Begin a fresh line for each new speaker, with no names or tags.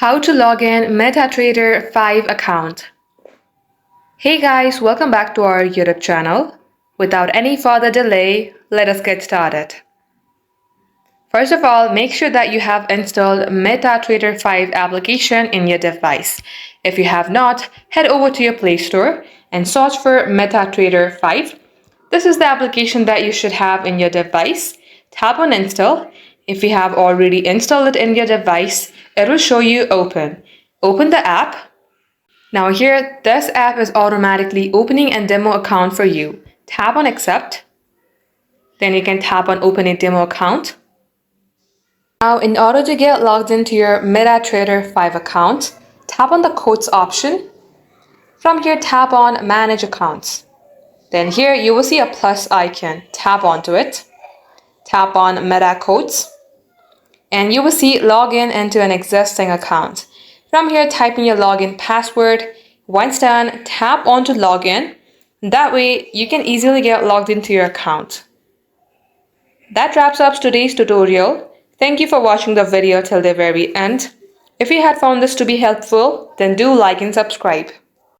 How to log in MetaTrader 5 account. Hey guys, welcome back to our YouTube channel. Without any further delay, let us get started. First of all, make sure that you have installed MetaTrader 5 application in your device. If you have not, head over to your Play Store and search for MetaTrader 5. This is the application that you should have in your device. Tap on install. If you have already installed it in your device, it will show you open. Open the app. Now here, this app is automatically opening a demo account for you. Tap on accept. Then you can tap on open a demo account. Now in order to get logged into your MetaTrader 5 account, tap on the quotes option. From here, tap on manage accounts. Then here you will see a plus icon. Tap onto it. Tap on Meta Codes. And you will see login into an existing account. From here, type in your login password. Once done, tap on to login. That way, you can easily get logged into your account. That wraps up today's tutorial. Thank you for watching the video till the very end. If you had found this to be helpful, then do like and subscribe.